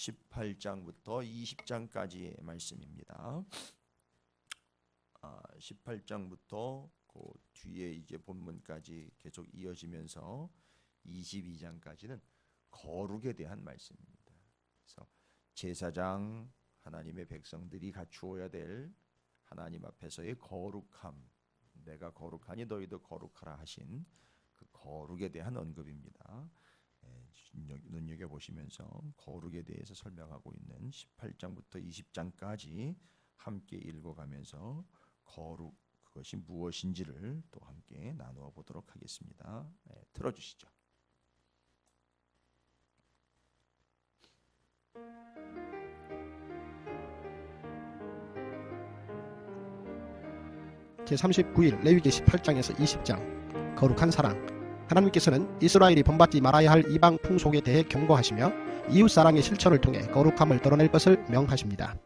18장부터 20장까지의 말씀입니다. 18장부터 그 뒤에 이제 본문까지 계속 이어지면서 22장까지는 거룩에 대한 말씀입니다. 그래서 제사장, 하나님의 백성들이 갖추어야 될 하나님 앞에서의 거룩함, 내가 거룩하니 너희도 거룩하라 하신 그 거룩에 대한 언급입니다. 눈여겨보시면서 거룩에 대해서 설명하고 있는 18장부터 20장까지 함께 읽어가면서 거룩, 그것이 무엇인지를 또 함께 나누어 보도록 하겠습니다. 틀어주시죠. 제39일 레위기 18장에서 20장 거룩한 사랑. 하나님께서는 이스라엘이 본받지 말아야 할 이방 풍속에 대해 경고하시며 이웃사랑의 실천을 통해 거룩함을 드러낼 것을 명하십니다.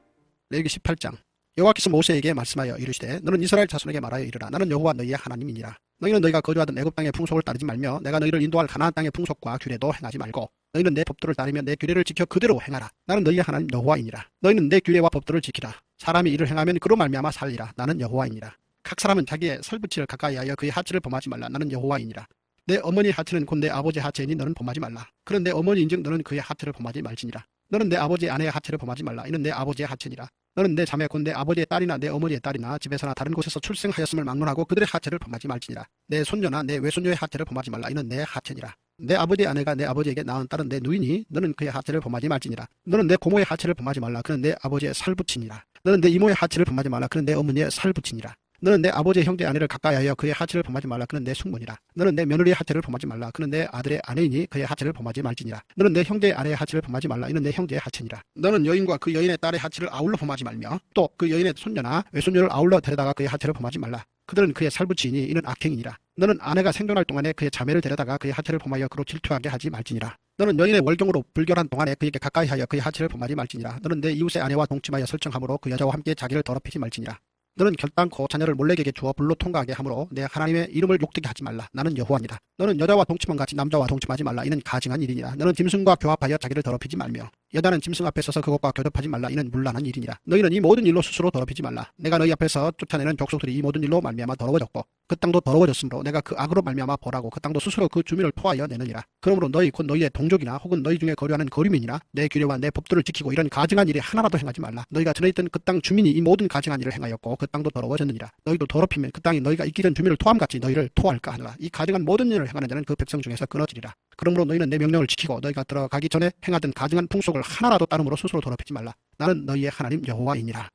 레위기 18장 여호와께서 모세에게 말씀하여 이르시되 너는 이스라엘 자손에게 말하여 이르라. 나는 여호와 너희의 하나님이니라. 너희는 너희가 거주하던 애굽 땅의 풍속을 따르지 말며 내가 너희를 인도할 가나안 땅의 풍속과 규례도 행하지 말고 너희는 내 법도를 따르며 내 규례를 지켜 그대로 행하라. 나는 너희의 하나님 여호와이니라. 너희는 내 규례와 법도를 지키라. 사람이 이를 행하면 그로 말미암아 살리라. 나는 여호와이니라. 각 사람은 자기의 설부치를 가까이하여 그의 하체를 범하지 말라. 나는 여호와이니라. 내 어머니 하체는 곧 내 아버지의 하체이니 너는 범하지 말라. 그런 내 어머니인즉 너는 그의 하체를 범하지 말지니라. 너는 내 아버지의 아내의 하체를 범하지 말라. 이는 내 아버지의 하체니라. 너는 내 자매 곧 내 아버지의 딸이나 내 어머니의 딸이나 집에서나 다른 곳에서 출생하였음을 막론하고 그들의 하체를 범하지 말지니라. 내 손녀나 내 외손녀의 하체를 범하지 말라. 이는 내 하체니라. 내 아버지의 아내가 내 아버지에게 낳은 딸은 내 누이니 너는 그의 하체를 범하지 말지니라. 너는 내 고모의 하체를 범하지 말라. 그는 내 아버지의 살부친이라. 너는 내 이모의 하체를 범하지 말라. 그는 내 어머니의 살부친이라. 너는 내 아버지의 형제 아내를 가까이하여 그의 하체를 범하지 말라. 그는 내 숙모니라. 너는 내 며느리의 하체를 범하지 말라. 그는 내 아들의 아내이니 그의 하체를 범하지 말지니라. 너는 내 형제의 아내의 하체를 범하지 말라. 이는 내 형제의 하체니라. 너는 여인과 그 여인의 딸의 하체를 아울러 범하지 말며 또 그 여인의 손녀나 외손녀를 아울러 데려다가 그의 하체를 범하지 말라. 그들은 그의 살부치이니 이는 악행이니라. 너는 아내가 생존할 동안에 그의 자매를 데려다가 그의 하체를 범하여 그로 질투하게 하지 말지니라. 너는 여인의 월경으로 불결한 동안에 그에게 가까이하여 그의 하체를 범하지 말지니라. 너는 내 이웃의 아내와 동침하여 설정함으로 그 여자와 함께 자기를 더럽히지 말지니라. 너는 결단코 자녀를 몰렉에게 주어 불로 통과하게 하므로 내 하나님의 이름을 욕되게 하지 말라. 나는 여호와니라. 너는 여자와 동침한 같이 남자와 동침하지 말라. 이는 가증한 일이니라. 너는 짐승과 교합하여 자기를 더럽히지 말며 여자는 짐승 앞에 서서 그것과 교접하지 말라. 이는 문란한 일이니라. 너희는 이 모든 일로 스스로 더럽히지 말라. 내가 너희 앞에서 쫓아내는 족속들이 이 모든 일로 말미암아 더러워졌고 그 땅도 더러워졌으므로 내가 그 악으로 말미암아 벌하고 그 땅도 스스로 그 주민을 토하여 내느니라. 그러므로 너희 곧 너희의 동족이나 혹은 너희 중에 거류하는 거류민이나 내 규례와 내 법도를 지키고 이런 가증한 일이 하나라도 행하지 말라. 너희가 전에 있던 그 땅 주민이 이 모든 가증한 일을 행하였고 그 땅도 더러워졌느니라. 너희도 더럽히면 그 땅이 너희가 있기 전 주민을 토함같이 너희를 토할까 하노라. 이 가증한 모든 일을 행하는 자는 그 백성 중에서 끊어지리라. 그러므로 너희는 내 명령을 지키고 너희가 들어가기 전에 행하던 가증한 풍속을 하나라도 따름으로 스스로 더럽히지 말라. 나는 너희의 하나님 여호와이니라.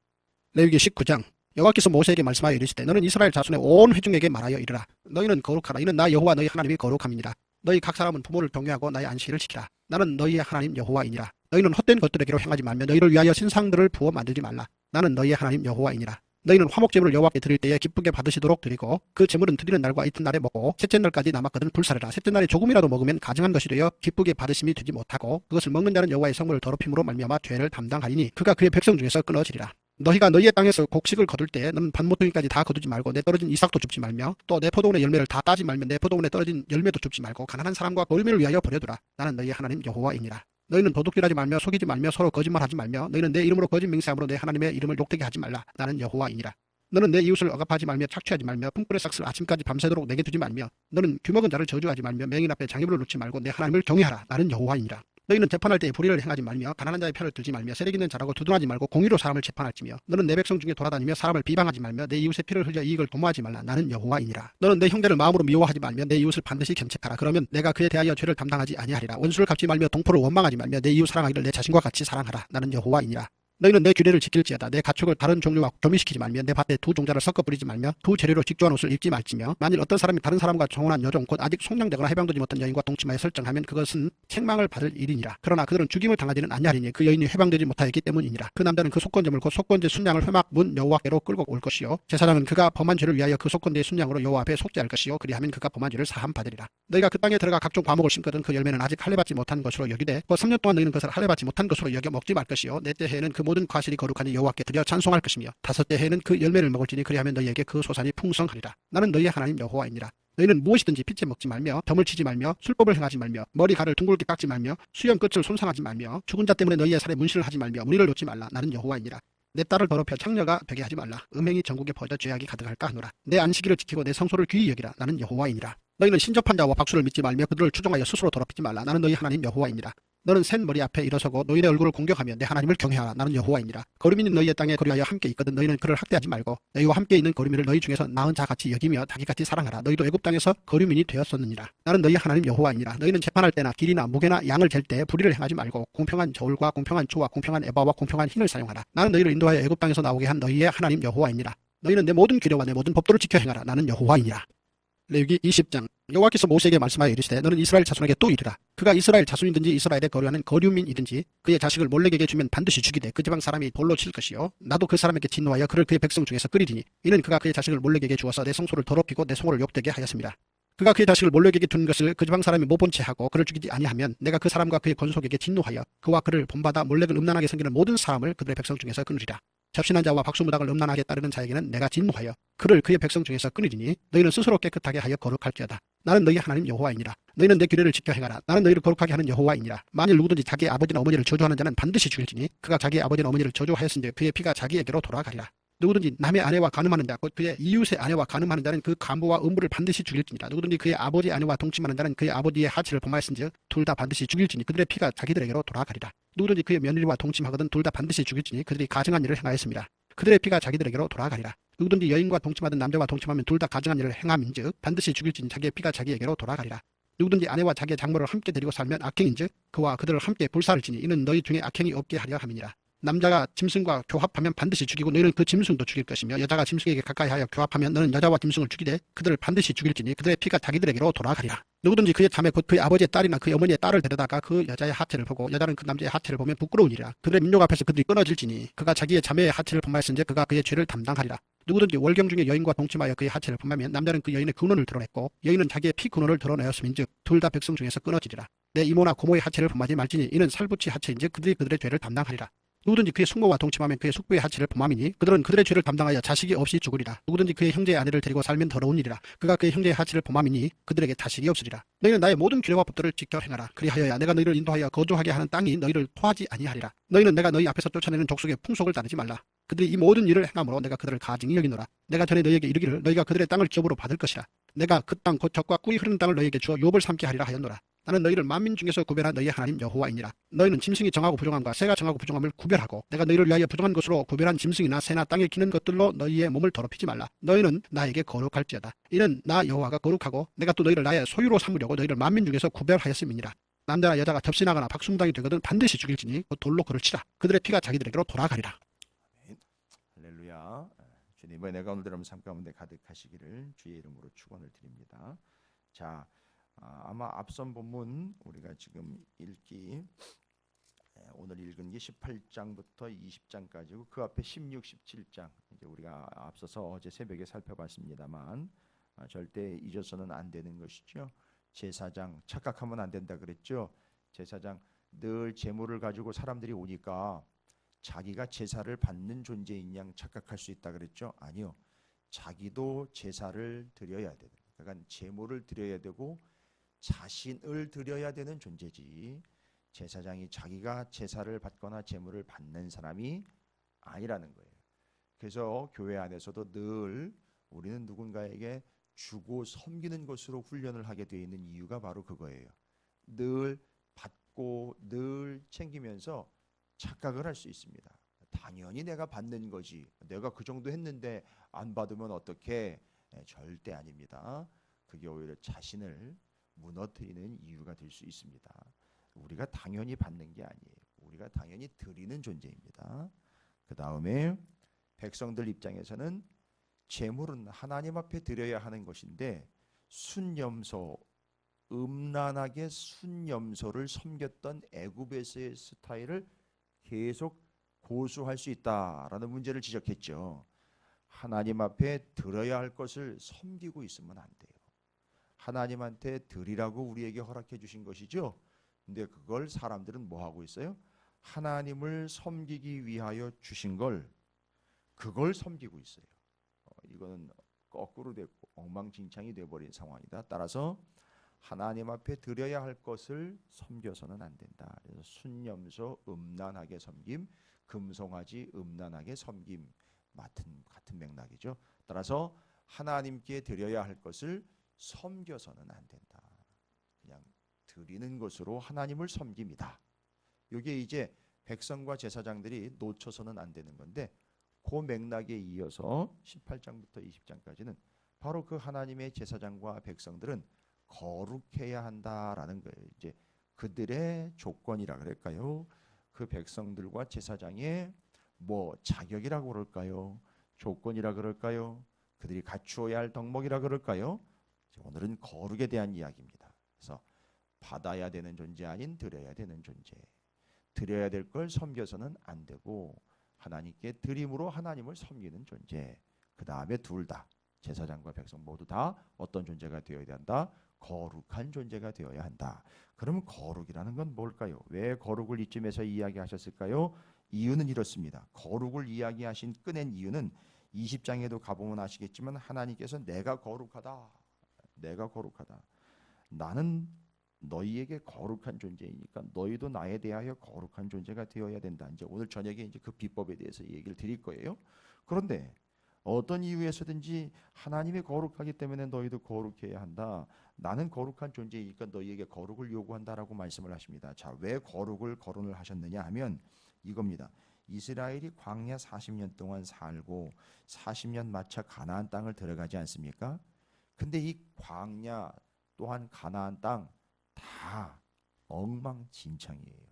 레위기 19장 여호와께서 모세에게 말씀하여 이르시되 너는 이스라엘 자손의 온 회중에게 말하여 이르라. 너희는 거룩하라. 이는 나 여호와 너희 하나님이 거룩함이니라. 너희 각 사람은 부모를 경외하고 나의 안식일을 지키라. 나는 너희의 하나님 여호와이니라. 너희는 헛된 것들에게로 행하지 말며 너희를 위하여 신상들을 부어 만들지 말라. 나는 너희의 하나님 여호와이니라. 너희는 화목제물을 여호와께 드릴 때에 기쁘게 받으시도록 드리고 그 제물은 드리는 날과 이튿날에 먹고 셋째 날까지 남았거든 불사르라. 셋째 날에 조금이라도 먹으면 가증한 것이 되어 기쁘게 받으심이 되지 못하고 그것을 먹는 자는 여호와의 성물을 더럽힘으로 말미암아 죄를 담당하리니 그가 그의 백성 중에서 끊어지리라. 너희가 너희의 땅에서 곡식을 거둘 때에 너는 반모퉁이까지 다 거두지 말고 내 떨어진 이삭도 줍지 말며 또 내 포도원의 열매를 다 따지 말며 내 포도원에 떨어진 열매도 줍지 말고 가난한 사람과 거류민을 위하여 버려두라. 나는 너희의 하나님 여호와이니라. 너희는 도둑질하지 말며 속이지 말며 서로 거짓말하지 말며 너희는 내 이름으로 거짓 맹세함으로 내 하나님의 이름을 욕되게 하지 말라. 나는 여호와이니라. 너는 내 이웃을 억압하지 말며 착취하지 말며 품꾼의 삭슬 아침까지 밤새도록 내게 두지 말며 너는 귀먹은 자를 저주하지 말며 맹인 앞에 장애물을 놓지 말고 내 하나님을 경외하라. 나는 여호와이니라. 너희는 재판할 때에 불의를 행하지 말며 가난한 자의 편을 들지 말며 세력 있는 자라고 두둔하지 말고 공의로 사람을 재판할지며 너는 내 백성 중에 돌아다니며 사람을 비방하지 말며 내 이웃의 피를 흘려 이익을 도모하지 말라. 나는 여호와이니라. 너는 내 형제를 마음으로 미워하지 말며 내 이웃을 반드시 견책하라. 그러면 내가 그에 대하여 죄를 담당하지 아니하리라. 원수를 갚지 말며 동포를 원망하지 말며 내 이웃 사랑하기를 내 자신과 같이 사랑하라. 나는 여호와이니라. 너희는 내 규례를 지킬지어다. 내 가축을 다른 종류와 교미시키지 말며 내 밭에 두 종자를 섞어 뿌리지 말며 두 재료로 직조한 옷을 입지 말지며 만일 어떤 사람이 다른 사람과 정혼한 여종 곧 아직 속량되거나 해방되지 못한 여인과 동침하여 설정하면 그것은 책망을 받을 일이니라. 그러나 그들은 죽임을 당하지는 아니하리니 그 여인이 해방되지 못하였기 때문이니라. 그 남자는 그 속건제물 곧 속건제 순양을 회막 문 여호와께로 끌고 올 것이요 제사장은 그가 범한 죄를 위하여 그 속건제의 순양으로 여호와 앞에 속죄할 것이요 그리하면 그가 범한 죄를 사함 받으리라. 너희가 그 땅에 들어가 각종 과목을 심거든 그 열매는 아직 할례받지 못한 것으로 여기되 곧 3년 동안 너희는 그것을 할례받지 못한 것으로 여겨 먹지 말 것이요 넷째 해에는 그 모든 과실이 거룩하니 여호와께 드려 찬송할 것이며 다섯째 해에는 그 열매를 먹을지니 그리하면 너희에게 그 소산이 풍성하리라. 나는 너희의 하나님 여호와이니라. 너희는 무엇이든지 빚지 먹지 말며 덤을 치지 말며 술법을 행하지 말며 머리칼을 둥글게 깎지 말며 수염 끝을 손상하지 말며 죽은 자 때문에 너희의 살에 문신을 하지 말며 무리를 놓지 말라. 나는 여호와이니라. 내 딸을 더럽혀 창녀가 되게 하지 말라. 음행이 전국에 퍼져 죄악이 가득할까 하노라. 내 안식일을 지키고 내 성소를 귀히 여기라. 나는 여호와이니라. 너희는 신접한 자와 박수를 믿지 말며 그들을 추종하여 스스로 더럽히지 말라. 나는 너희 하나님 여호와이니라. 너는 샌 머리 앞에 일어서고 노인의 얼굴을 공격하며 내 하나님을 경외하라. 나는 여호와이니라. 거류민 너희의 땅에 거류하여 함께 있거든 너희는 그를 학대하지 말고 너희와 함께 있는 거류민을 너희 중에서 나은 자같이 여기며 자기같이 사랑하라. 너희도 애굽 땅에서 거류민이 되었었느니라. 나는 너희 하나님 여호와이니라. 너희는 재판할 때나 길이나 무게나 양을 잴 때 불의를 행하지 말고 공평한 저울과 공평한 주와 공평한 에바와 공평한 흰을 사용하라. 나는 너희를 인도하여 애굽 땅에서 나오게 한 너희의 하나님 여호와이니라. 너희는 내 모든 규례와 내 모든 법도를 지켜 행하라. 나는 여호와이니라. 레위기 20장. 여호와께서 모세에게 말씀하여 이르시되 너는 이스라엘 자손에게 또 이르라. 그가 이스라엘 자손이든지 이스라엘에 거류하는 거류민이든지 그의 자식을 몰렉에게 주면 반드시 죽이되 그 지방 사람이 돌로 칠 것이요 나도 그 사람에게 진노하여 그를 그의 백성 중에서 끓이리니 이는 그가 그의 자식을 몰렉에게 주어서 내 성소를 더럽히고 내 성호를 욕되게 하였습니다. 그가 그의 자식을 몰렉에게 둔 것을 그 지방 사람이 못 본 채 하고 그를 죽이지 아니하면 내가 그 사람과 그의 건속에게 진노하여 그와 그를 본받아 몰렉을 음란하게 섬기는 모든 사람을 그들의 백성 중에서 끊으리라. 접신한 자와 박수무당을 음란하게 따르는 자에게는 내가 진노하여 그를 그의 백성 중에서 끊으리니 너희는 스스로 깨끗하게 하여 거룩할지어다. 나는 너희 하나님 여호와이니라. 너희는 내 규례를 지켜 행하라. 나는 너희를 거룩하게 하는 여호와이니라. 만일 누구든지 자기의 아버지나 어머니를 저주하는 자는 반드시 죽일지니 그가 자기의 아버지나 어머니를 저주하였은지 그의 피가 자기에게로 돌아가리라. 누구든지 남의 아내와 간음하는 자, 곧 그의 이웃의 아내와 간음하는 자는 그 간부와 음부를 반드시 죽일지니라. 누구든지 그의 아버지 아내와 동침하는 자는 그의 아버지의 하치를 범하였은즉 둘 다 반드시 죽일지니 그들의 피가 자기들에게로 돌아가리라. 누구든지 그의 며느리와 동침하거든 둘 다 반드시 죽일지니 그들이 가증한 일을 행하였습니다. 그들의 피가 자기들에게로 돌아가리라. 누구든지 여인과 동침하든 남자와 동침하면 둘 다 가증한 일을 행함인즉 반드시 죽일지니 자기의 피가 자기에게로 돌아가리라. 누구든지 아내와 자기의 장모를 함께 데리고 살면 악행인즉 그와 그들을 함께 불사를 지니 이는 너희 중에 악행이 없게 하려 함이니라. 남자가 짐승과 교합하면 반드시 죽이고 너희는 그 짐승도 죽일 것이며 여자가 짐승에게 가까이하여 교합하면 너는 여자와 짐승을 죽이되 그들을 반드시 죽일지니 그들의 피가 자기들에게로 돌아가리라. 누구든지 그의 자매 곧 그의 아버지의 딸이나 그의 어머니의 딸을 데려다가 그 여자의 하체를 보고 여자는 그 남자의 하체를 보면 부끄러운 일이라. 그들의 민족 앞에서 그들이 끊어질지니 그가 자기의 자매의 하체를 범하였은즉 그가 그의 죄를 담당하리라. 누구든지 월경 중에 여인과 동침하여 그의 하체를 범하면 남자는 그 여인의 근원을 드러냈고 여인은 자기의 피 근원을 드러내었음인즉 둘 다 백성 중에서 끊어지리라. 내 이모나 고모의 하체를 범하지 말지니 이는 살부치 하체인즉 그들이 그들의 죄를 담당하리라. 누구든지 그의 숙모와 동침하면 그의 숙부의 하체를 범함이니 그들은 그들의 죄를 담당하여 자식이 없이 죽으리라. 누구든지 그의 형제의 아내를 데리고 살면 더러운 일이라. 그가 그의 형제의 하체를 범함이니 그들에게 자식이 없으리라. 너희는 나의 모든 규례와 법도를 지켜 행하라. 그리하여야 내가 너희를 인도하여 거주하게 하는 땅이 너희를 토하지 아니하리라. 너희는 내가 너희 앞에서 쫓아내는 족속의 풍속을 따르지 말라. 그들이 이 모든 일을 행함으로 내가 그들을 가증히 여기노라. 내가 전에 너희에게 이르기를 너희가 그들의 땅을 기업으로 받을 것이라. 내가 그 땅 곧 젖과 꿀이 흐르는 땅을 너희에게 주어 유업을 삼게 하리라 하였노라. 나는 너희를 만민 중에서 구별한 너희의 하나님 여호와이니라. 너희는 짐승이 정하고 부정함과 새가 정하고 부정함을 구별하고 내가 너희를 위하여 부정한 것으로 구별한 짐승이나 새나 땅에 기는 것들로 너희의 몸을 더럽히지 말라. 너희는 나에게 거룩할지어다. 이는 나 여호와가 거룩하고 내가 또 너희를 나의 소유로 삼으려고 너희를 만민 중에서 구별하였음이니라. 남자나 여자가 접신하거나 박수무당이 되거든 반드시 죽일지니 곧 돌로 그를 치라. 그들의 피가 자기들에게로 돌아가리라. 할렐루야. 주님 이번에 내가 오늘 들으면 삶 가운데 가득하시기를 주의 이름으로 축원을 드립니다. 자, 아마 앞선 본문 우리가 지금 읽기 오늘 읽은 게 18장부터 20장까지고 그 앞에 16, 17장 이제 우리가 앞서서 어제 새벽에 살펴봤습니다만 절대 잊어서는 안 되는 것이죠. 제사장 착각하면 안 된다 그랬죠. 제사장 늘 제물을 가지고 사람들이 오니까 자기가 제사를 받는 존재인 양 착각할 수 있다 그랬죠. 아니요. 자기도 제사를 드려야 돼. 그러니까 제물을 드려야 되고 자신을 드려야 되는 존재지. 제사장이 자기가 제사를 받거나 제물을 받는 사람이 아니라는 거예요. 그래서 교회 안에서도 늘 우리는 누군가에게 주고 섬기는 것으로 훈련을 하게 되어 있는 이유가 바로 그거예요. 늘 받고 늘 챙기면서 착각을 할 수 있습니다. 당연히 내가 받는 거지. 내가 그 정도 했는데 안 받으면 어떡해? 절대 아닙니다. 그게 오히려 자신을 무너뜨리는 이유가 될 수 있습니다. 우리가 당연히 받는 게 아니에요. 우리가 당연히 드리는 존재입니다. 그 다음에 백성들 입장에서는 제물은 하나님 앞에 드려야 하는 것인데 순염소, 음란하게 순염소를 섬겼던 애굽에서의 스타일을 계속 고수할 수 있다라는 문제를 지적했죠. 하나님 앞에 드려야 할 것을 섬기고 있으면 안 돼요. 하나님한테 드리라고 우리에게 허락해 주신 것이죠. 근데 그걸 사람들은 뭐 하고 있어요? 하나님을 섬기기 위하여 주신 걸 그걸 섬기고 있어요. 이거는 거꾸로 됐고 엉망진창이 돼버린 상황이다. 따라서 하나님 앞에 드려야 할 것을 섬겨서는 안 된다. 그래서 순념소 음란하게 섬김, 금송아지 음란하게 섬김 같은 맥락이죠. 따라서 하나님께 드려야 할 것을 섬겨서는 안 된다. 그냥 드리는 것으로 하나님을 섬깁니다. 이게 이제 백성과 제사장들이 놓쳐서는 안 되는 건데 그 맥락에 이어서 18장부터 20장까지는 바로 그 하나님의 제사장과 백성들은 거룩해야 한다라는 거예요. 이제 그들의 조건이라 그럴까요? 그 백성들과 제사장의 뭐 자격이라고 그럴까요? 조건이라 그럴까요? 그들이 갖추어야 할 덕목이라 그럴까요? 오늘은 거룩에 대한 이야기입니다. 그래서 받아야 되는 존재 아닌 드려야 되는 존재. 드려야 될 걸 섬겨서는 안 되고 하나님께 드림으로 하나님을 섬기는 존재. 그 다음에 둘 다 제사장과 백성 모두 다 어떤 존재가 되어야 한다? 거룩한 존재가 되어야 한다. 그러면 거룩이라는 건 뭘까요? 왜 거룩을 이쯤에서 이야기하셨을까요? 이유는 이렇습니다. 거룩을 이야기하신 꺼낸 이유는 20장에도 가보면 아시겠지만 하나님께서 내가 거룩하다. 내가 거룩하다. 나는 너희에게 거룩한 존재이니까 너희도 나에 대하여 거룩한 존재가 되어야 된다. 이제 오늘 저녁에 이제 그 비법에 대해서 얘기를 드릴 거예요. 그런데 어떤 이유에서든지 하나님이 거룩하기 때문에 너희도 거룩해야 한다. 나는 거룩한 존재이니까 너희에게 거룩을 요구한다라고 말씀을 하십니다. 자, 왜 거론을 하셨느냐 하면 이겁니다. 이스라엘이 광야 40년 동안 살고 40년 마차 가나안 땅을 들어가지 않습니까? 근데 이 광야 또한 가나안 땅 다 엉망진창이에요.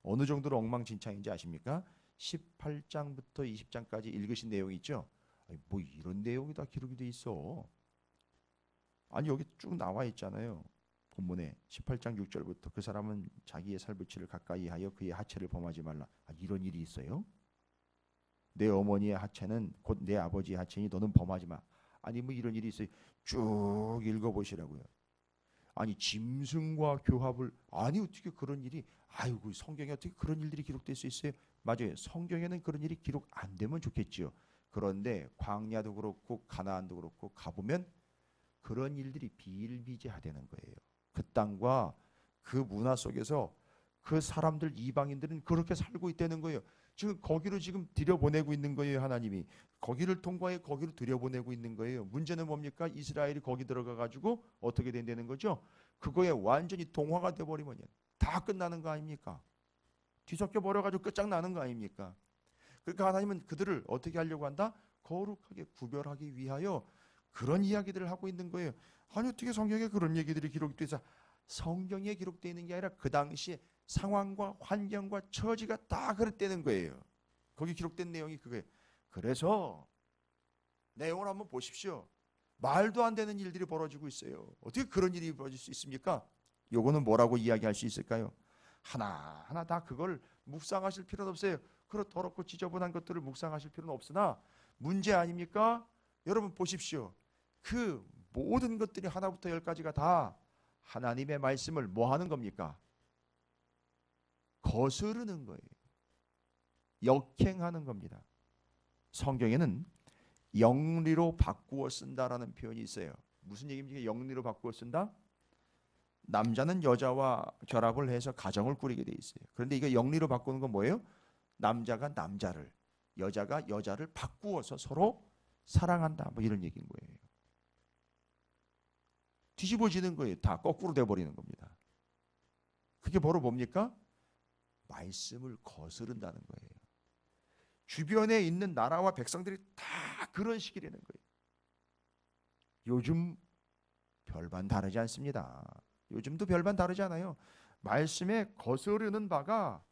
어느 정도로 엉망진창인지 아십니까? 18장부터 20장까지 읽으신 내용이 있죠. 아니, 뭐 이런 내용이 다 기록이 돼 있어. 아니 여기 쭉 나와 있잖아요. 본문에 18장 6절부터 그 사람은 자기의 살부치를 가까이 하여 그의 하체를 범하지 말라. 아, 이런 일이 있어요? 내 어머니의 하체는 곧 내 아버지의 하체니 너는 범하지 마. 아니 뭐 이런 일이 있어요. 쭉 읽어보시라고요. 아니 짐승과 교합을 아니 어떻게 그런 일이 아이고 성경에 어떻게 그런 일들이 기록될 수 있어요? 맞아요. 성경에는 그런 일이 기록 안 되면 좋겠지요. 그런데 광야도 그렇고 가나안도 그렇고 가보면 그런 일들이 비일비재하다는 거예요. 그 땅과 그 문화 속에서 그 사람들 이방인들은 그렇게 살고 있다는 거예요. 지금 거기로 지금 들여보내고 있는 거예요. 하나님이 거기를 통과해 거기로 들여보내고 있는 거예요. 문제는 뭡니까? 이스라엘이 거기 들어가 가지고 어떻게 된다는 거죠? 그거에 완전히 동화가 돼버리면 다 끝나는 거 아닙니까? 뒤섞여 버려가지고 끝장나는 거 아닙니까? 그러니까 하나님은 그들을 어떻게 하려고 한다? 거룩하게 구별하기 위하여 그런 이야기들을 하고 있는 거예요. 아니 어떻게 성경에 그런 얘기들이 기록돼서 성경에 기록되어 있는 게 아니라 그 당시에 상황과 환경과 처지가 다 그랬다는 거예요. 거기 기록된 내용이 그거예요. 그래서 내용을 한번 보십시오. 말도 안 되는 일들이 벌어지고 있어요. 어떻게 그런 일이 벌어질 수 있습니까? 요거는 뭐라고 이야기할 수 있을까요? 하나하나 다 그걸 묵상하실 필요는 없어요. 그런 더럽고 지저분한 것들을 묵상하실 필요는 없으나 문제 아닙니까? 여러분 보십시오. 그 모든 것들이 하나부터 열까지가 다 하나님의 말씀을 뭐 하는 겁니까? 거스르는 거예요. 역행하는 겁니다. 성경에는 영리로 바꾸어 쓴다라는 표현이 있어요. 무슨 얘기입니까? 영리로 바꾸어 쓴다? 남자는 여자와 결합을 해서 가정을 꾸리게 돼 있어요. 그런데 이거 영리로 바꾸는 건 뭐예요? 남자가 남자를, 여자가 여자를 바꾸어서 서로 사랑한다. 뭐 이런 얘기인 거예요. 뒤집어지는 거예요. 다 거꾸로 돼버리는 겁니다. 그게 바로 뭡니까? 말씀을 거스른다는 거예요. 주변에 있는 나라와 백성들이 다 그런 식이라는 거예요. 요즘 별반 다르지 않습니다. 요즘도 별반 다르지 않아요. 말씀에 거스르는 바가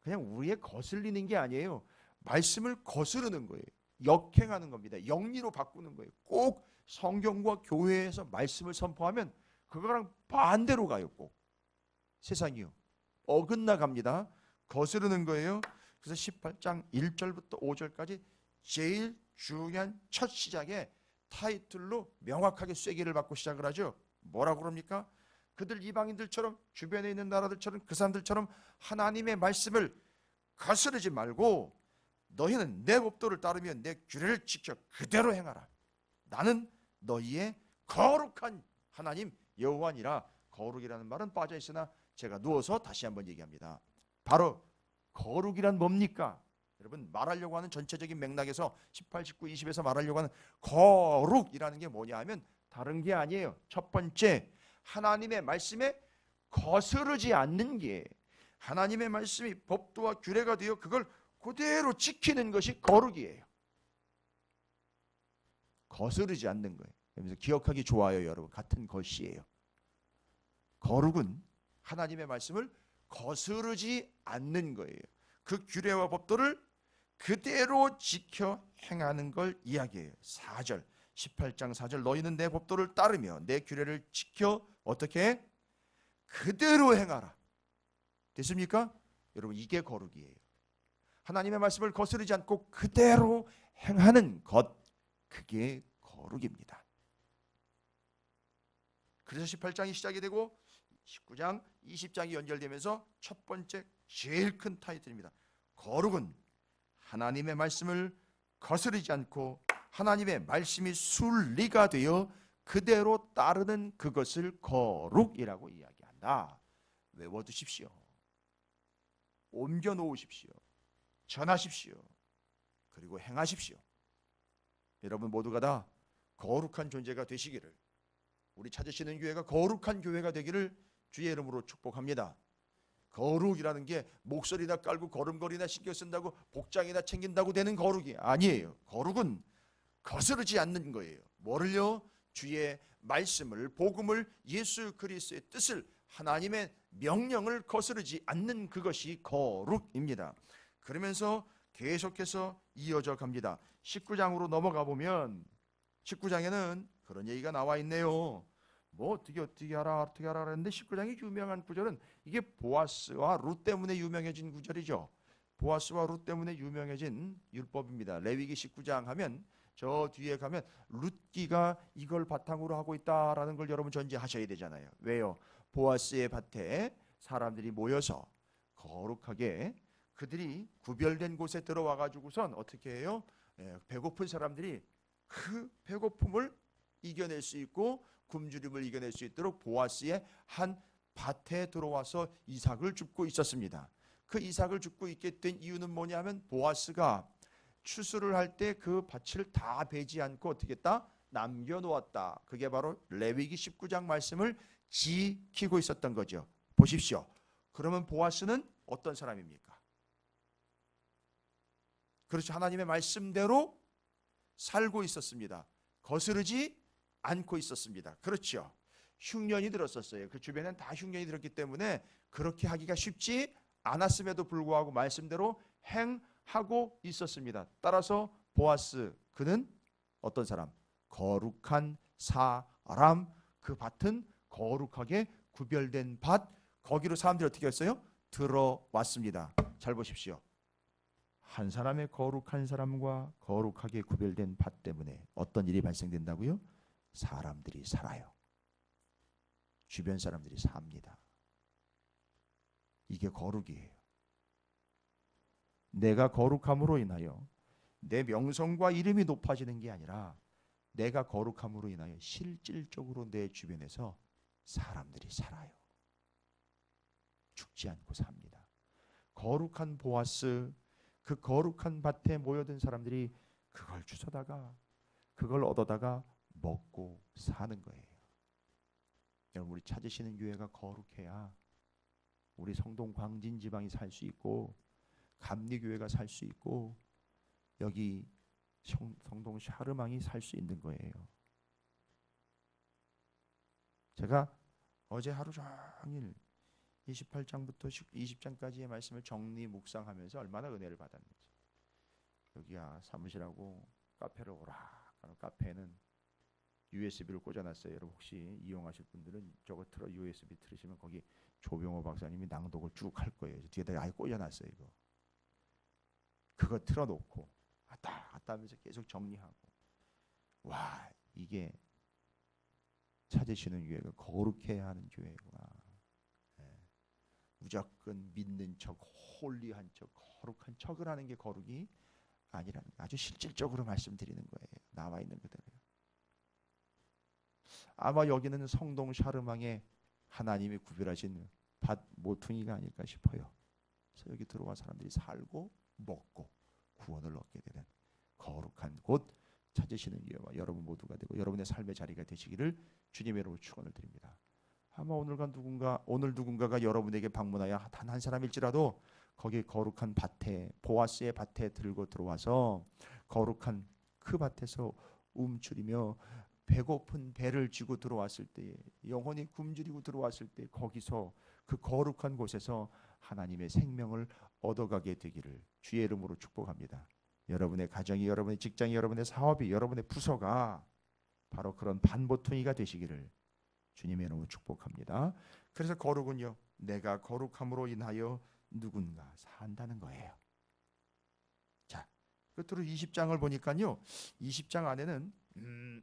그냥 우리의 거슬리는 게 아니에요. 말씀을 거스르는 거예요. 역행하는 겁니다. 영리로 바꾸는 거예요. 꼭 성경과 교회에서 말씀을 선포하면 그거랑 반대로 가요. 꼭 세상이요. 어긋나 갑니다. 거스르는 거예요. 그래서 18장 1절부터 5절까지 제일 중요한 첫 시작에 타이틀로 명확하게 쐐기를 받고 시작을 하죠. 뭐라고 그럽니까? 그들 이방인들처럼 주변에 있는 나라들처럼 그 사람들처럼 하나님의 말씀을 거스르지 말고 너희는 내 법도를 따르며 내 규례를 지켜 그대로 행하라. 나는 너희의 거룩한 하나님 여호와니라. 거룩이라는 말은 빠져 있으나 제가 누워서 다시 한번 얘기합니다. 바로 거룩이란 뭡니까? 여러분, 말하려고 하는 전체적인 맥락에서 18, 19, 20에서 말하려고 하는 거룩이라는 게 뭐냐 하면 다른 게 아니에요. 첫 번째, 하나님의 말씀에 거스르지 않는 게, 하나님의 말씀이 법도와 규례가 되어 그걸 그대로 지키는 것이 거룩이에요. 거스르지 않는 거예요. 그래서 기억하기 좋아요, 여러분. 같은 것이에요. 거룩은 하나님의 말씀을 거스르지 않는 거예요. 그 규례와 법도를 그대로 지켜 행하는 걸 이야기해요. 4절, 18장 4절, 너희는 내 법도를 따르며 내 규례를 지켜 어떻게? 그대로 행하라. 됐습니까? 여러분, 이게 거룩이에요. 하나님의 말씀을 거스르지 않고 그대로 행하는 것, 그게 거룩입니다. 그래서 18장이 시작이 되고 19장, 20장이 연결되면서 첫 번째 제일 큰 타이틀입니다. 거룩은 하나님의 말씀을 거스르지 않고 하나님의 말씀이 순리가 되어 그대로 따르는 그것을 거룩이라고 이야기한다. 외워두십시오. 옮겨놓으십시오. 전하십시오. 그리고 행하십시오. 여러분 모두가 다 거룩한 존재가 되시기를, 우리 찾으시는 교회가 거룩한 교회가 되기를 주의 이름으로 축복합니다. 거룩이라는 게 목소리나 깔고 걸음걸이나 신경 쓴다고 복장이나 챙긴다고 되는 거룩이 아니에요. 거룩은 거스르지 않는 거예요. 뭐를요? 주의 말씀을, 복음을, 예수 그리스도의 뜻을, 하나님의 명령을 거스르지 않는 그것이 거룩입니다. 그러면서 계속해서 이어져 갑니다. 19장으로 넘어가 보면 19장에는 그런 얘기가 나와 있네요. 뭐 어떻게 하라 그랬는데 19장이 유명한 구절은 이게 보아스와 룻 때문에 유명해진 구절이죠. 보아스와 룻 때문에 유명해진 율법입니다. 레위기 19장 하면 저 뒤에 가면 룻기가 이걸 바탕으로 하고 있다라는 걸 여러분 전제하셔야 되잖아요. 왜요? 보아스의 밭에 사람들이 모여서 거룩하게 그들이 구별된 곳에 들어와 가지고선 어떻게 해요? 배고픈 사람들이 그 배고픔을 이겨낼 수 있고 굶주림을 이겨낼 수 있도록 보아스의 한 밭에 들어와서 이삭을 줍고 있었습니다. 그 이삭을 줍고 있게 된 이유는 뭐냐면 보아스가 추수를 할 때 그 밭을 다 베지 않고 어떻게 했다? 남겨놓았다. 그게 바로 레위기 19장 말씀을 지키고 있었던 거죠. 보십시오. 그러면 보아스는 어떤 사람입니까? 그렇죠. 하나님의 말씀대로 살고 있었습니다. 거스르지 않고 있었습니다. 그렇죠. 흉년이 들었었어요. 그 주변엔 다 흉년이 들었기 때문에 그렇게 하기가 쉽지 않았음에도 불구하고 말씀대로 행하고 있었습니다. 따라서 보아스, 그는 어떤 사람? 거룩한 사람. 그 밭은 거룩하게 구별된 밭. 거기로 사람들이 어떻게 했어요? 들어왔습니다. 잘 보십시오. 한 사람의 거룩한 사람과 거룩하게 구별된 밭 때문에 어떤 일이 발생된다고요? 사람들이 살아요. 주변 사람들이 삽니다. 이게 거룩이에요. 내가 거룩함으로 인하여 내 명성과 이름이 높아지는 게 아니라 내가 거룩함으로 인하여 실질적으로 내 주변에서 사람들이 살아요. 죽지 않고 삽니다. 거룩한 보아스, 그 거룩한 밭에 모여든 사람들이 그걸 주워다가, 그걸 얻어다가 먹고 사는 거예요. 여러분, 우리 찾으시는 교회가 거룩해야 우리 성동 광진 지방이 살 수 있고 감리교회가 살 수 있고 여기 성동 샤르망이 살 수 있는 거예요. 제가 어제 하루 종일 28장부터 20장까지의 말씀을 정리 묵상하면서 얼마나 은혜를 받았는지. 여기야 사무실하고 카페로 오라. 카페에는 USB를 꽂아놨어요. 여러분 혹시 이용하실 분들은 저거 틀어 USB 틀으시면 거기 조병호 박사님이 낭독을 쭉 할 거예요. 뒤에다 아예 꽂아놨어요. 이거. 그거 틀어놓고 왔다 갔다 하면서 계속 정리하고. 와, 이게 찾으시는 교회가 거룩해야 하는 교회구나. 무조건 믿는 척, 홀리한 척, 거룩한 척을 하는 게 거룩이 아니라는 거. 아주 실질적으로 말씀드리는 거예요. 나와 있는 그대로요. 아마 여기는 성동 샤르망에 하나님이 구별하신 밭 모퉁이가 아닐까 싶어요. 그래서 여기 들어와 사람들이 살고 먹고 구원을 얻게 되는 거룩한 곳 찾으시는 기회와 여러분 모두가 되고 여러분의 삶의 자리가 되시기를 주님의 이름으로 축원을 드립니다. 아마 오늘 누군가가 여러분에게 방문하여 단 한 사람일지라도 거기 거룩한 밭에 보아스의 밭에 들고 들어와서 거룩한 그 밭에서 움츠리며 배고픈 배를 쥐고 들어왔을 때 영혼이 굶주리고 들어왔을 때 거기서 그 거룩한 곳에서 하나님의 생명을 얻어가게 되기를 주의 이름으로 축복합니다. 여러분의 가정이, 여러분의 직장이, 여러분의 사업이, 여러분의 부서가 바로 그런 반보퉁이가 되시기를 주님의 이름으로 축복합니다. 그래서 거룩은요, 내가 거룩함으로 인하여 누군가 산다는 거예요. 자, 끝으로 20장을 보니까요, 20장 안에는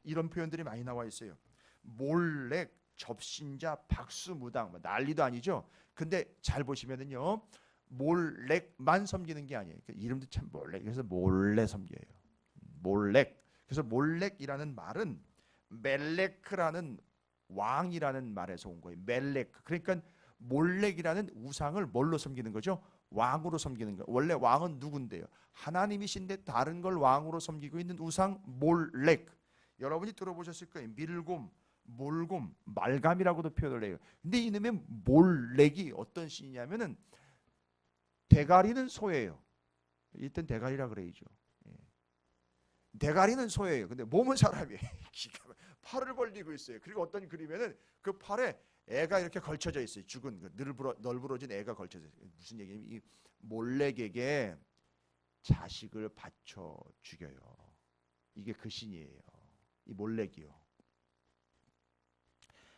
이런 표현들이 많이 나와 있어요. 몰렉, 접신자, 박수무당, 난리도 아니죠. 근데 잘 보시면은요, 몰렉만 섬기는 게 아니에요. 이름도 참 몰렉. 그래서 몰래 섬겨요. 몰렉. 그래서 몰렉이라는 말은 멜레크라는 왕이라는 말에서 온 거예요. 멜레크. 그러니까 몰렉이라는 우상을 뭘로 섬기는 거죠? 왕으로 섬기는 거. 원래 왕은 누군데요? 하나님이신데 다른 걸 왕으로 섬기고 있는 우상 몰렉. 여러분이 들어보셨을 거예요. 밀곰, 몰곰, 말감이라고도 표현을 해요. 근데 이놈의 몰렉이 어떤 신이냐면은 대가리는 소예요. 일단 대가리라 그래야죠. 대가리는 소예요. 근데 몸은 사람이에요. 팔을 벌리고 있어요. 그리고 어떤 그림에는 그 팔에 애가 이렇게 걸쳐져 있어요. 죽은 널브러진 애가 걸쳐져 있어요. 무슨 얘기냐면 이 몰렉에게 자식을 바쳐 죽여요. 이게 그 신이에요. 이 몰렉이요.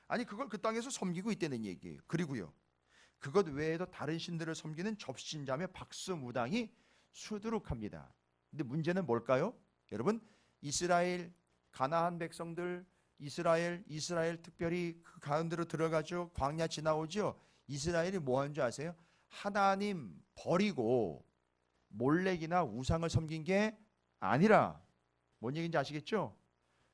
아니 그걸 그 땅에서 섬기고 있다는 얘기예요. 그리고요, 그것 외에도 다른 신들을 섬기는 접신자며 박수무당이 수두룩합니다. 근데 문제는 뭘까요? 여러분, 이스라엘 가나안 백성들, 이스라엘 특별히 그 가운데로 들어가죠. 광야 지나오죠. 이스라엘이 뭐 하는 줄 아세요? 하나님 버리고 몰렉이나 우상을 섬긴 게 아니라 뭔 얘기인지 아시겠죠?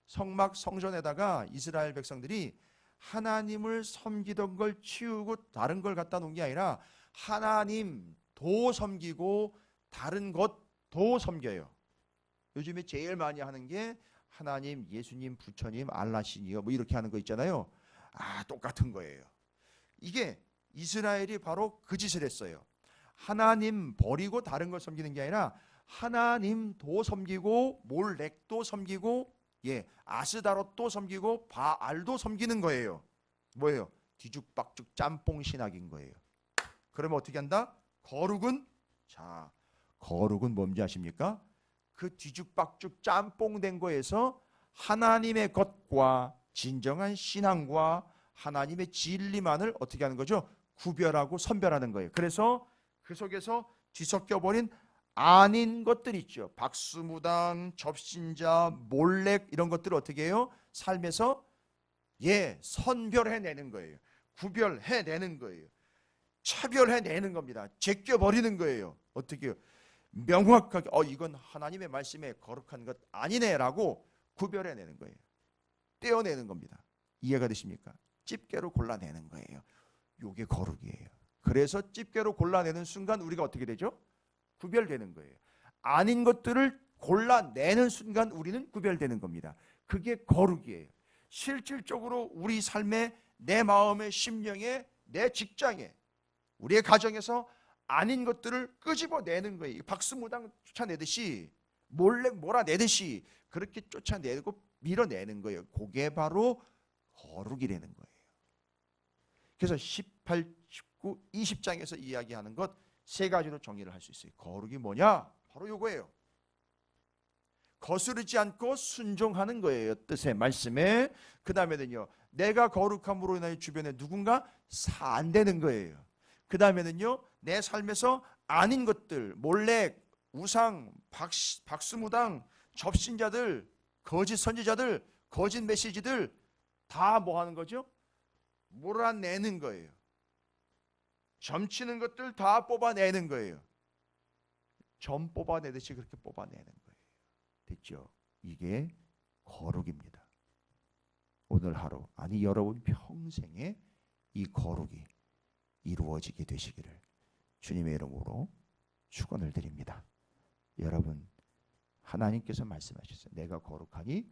성막 성전에다가 이스라엘 백성들이 하나님을 섬기던 걸 치우고 다른 걸 갖다 놓은 게 아니라 하나님도 섬기고 다른 것도 섬겨요. 요즘에 제일 많이 하는 게 하나님, 예수님, 부처님, 알라신이요 뭐 이렇게 하는 거 있잖아요. 똑같은 거예요. 이게 이스라엘이 바로 그 짓을 했어요. 하나님 버리고 다른 걸 섬기는 게 아니라 하나님도 섬기고 몰렉도 섬기고 아스다롯도 섬기고 바알도 섬기는 거예요. 뭐예요? 뒤죽박죽 짬뽕 신학인 거예요. 그러면 어떻게 한다? 거룩은 뭔지 아십니까? 그 뒤죽박죽 짬뽕 된 거에서 하나님의 것과 진정한 신앙과 하나님의 진리만을 어떻게 하는 거죠? 구별하고 선별하는 거예요. 그래서 그 속에서 뒤섞여 버린 아닌 것들 있죠. 박수무당, 접신자, 몰렉 이런 것들을 어떻게 해요? 삶에서 선별해내는 거예요. 구별해내는 거예요. 차별해내는 겁니다. 제껴버리는 거예요. 어떻게 해요? 명확하게 이건 하나님의 말씀에 거룩한 것 아니네 라고 구별해내는 거예요. 떼어내는 겁니다. 이해가 되십니까? 집게로 골라내는 거예요. 이게 거룩이에요. 그래서 집게로 골라내는 순간 우리가 어떻게 되죠? 구별되는 거예요. 아닌 것들을 골라내는 순간 우리는 구별되는 겁니다. 그게 거룩이에요. 실질적으로 우리 삶에, 내 마음의 심령에, 내 직장에, 우리의 가정에서 아닌 것들을 끄집어내는 거예요. 박수무당 쫓아내듯이, 몰래 몰아내듯이 그렇게 쫓아내고 밀어내는 거예요. 그게 바로 거룩이라는 거예요. 그래서 18, 19, 20장에서 이야기하는 것 세 가지로 정리를 할 수 있어요. 거룩이 뭐냐? 바로 요거예요. 거스르지 않고 순종하는 거예요. 뜻의 말씀에. 그 다음에는요, 내가 거룩함으로 인하여 주변에 누군가 산다는 거예요. 그 다음에는요, 내 삶에서 아닌 것들, 몰렉, 우상, 박수무당, 접신자들, 거짓 선지자들, 거짓 메시지들 다 뭐 하는 거죠? 몰아내는 거예요. 점치는 것들 다 뽑아내는 거예요. 점 뽑아내듯이 그렇게 뽑아내는 거예요. 됐죠? 이게 거룩입니다. 오늘 하루, 아니 여러분 평생에 이 거룩이 이루어지게 되시기를 주님의 이름으로 축원을 드립니다. 여러분, 하나님께서 말씀하셨어요. 내가 거룩하니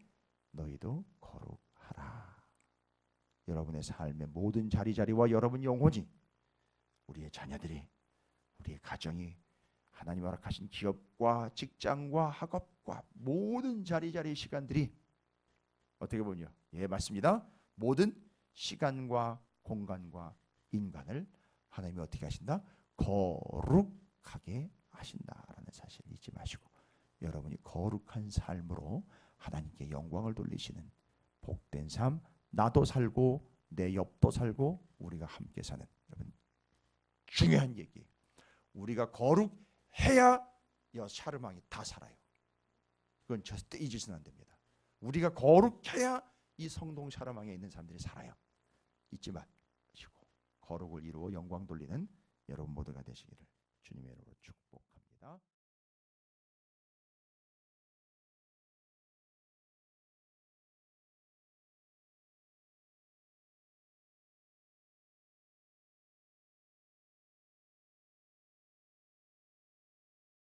너희도 거룩하라. 여러분의 삶의 모든 자리자리와 여러분 영혼이, 우리의 자녀들이, 우리의 가정이, 하나님 허락하신 기업과 직장과 학업과 모든 자리자리 시간들이 어떻게 보면요, 예 맞습니다, 모든 시간과 공간과 인간을 하나님이 어떻게 하신다? 거룩하게 하신다라는 사실을 잊지 마시고 여러분이 거룩한 삶으로 하나님께 영광을 돌리시는 복된 삶, 나도 살고 내 옆도 살고 우리가 함께 사는, 여러분 중요한 얘기, 우리가 거룩해야 여 샤르망이 다 살아요. 그건 절대 잊으시면 안 됩니다. 우리가 거룩해야 이 성동 샤르망에 있는 사람들이 살아요. 잊지 마시고 거룩을 이루어 영광 돌리는 여러분 모두가 되시기를 주님의 이름으로 축복